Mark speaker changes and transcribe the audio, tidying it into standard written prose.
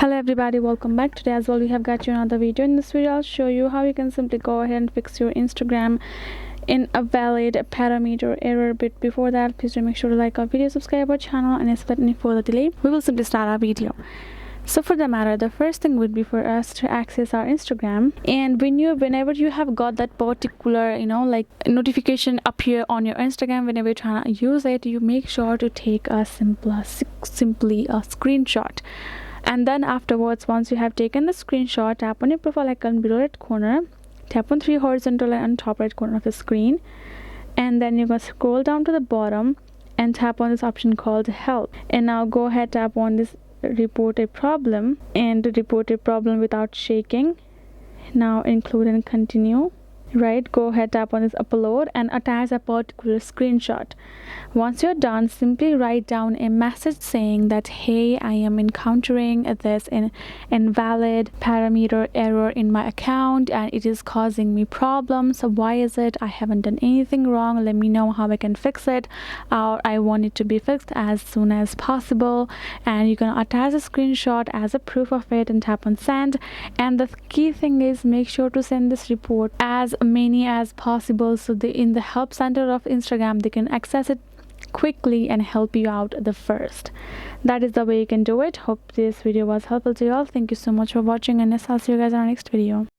Speaker 1: Hello everybody, welcome back. Today as well we have got you another video. In this video I'll show you how you can simply go ahead and fix your Instagram in a valid parameter error. But before that, please do make sure to like our video, subscribe our channel, and without any further delay we will simply start our video. So for the matter, the first thing would be for us to access our Instagram, and whenever you have got that particular like notification appear on your Instagram, whenever you're trying to use it, you make sure to take a simply a screenshot. And then afterwards, once you have taken the screenshot, tap on your profile icon below right corner, tap on 3 horizontal line on top right corner of the screen, and then you're going to scroll down to the bottom and tap on this option called help. And now go ahead, tap on this report a problem, and report a problem without shaking. Now include and continue. Right, go ahead, tap on this upload and attach a particular screenshot. Once you're done, simply write down a message saying that, hey, I am encountering this invalid parameter error in my account and it is causing me problems. So why is it? I haven't done anything wrong. Let me know how I can fix it, or I want it to be fixed as soon as possible. And you can attach a screenshot as a proof of it and tap on send. And the key thing is, make sure to send this report as many as possible, so in the help center of Instagram they can access it quickly and help you out the first. That is the way you can do it. Hope this video was helpful to you all. Thank you so much for watching, and I'll see you guys in our next video.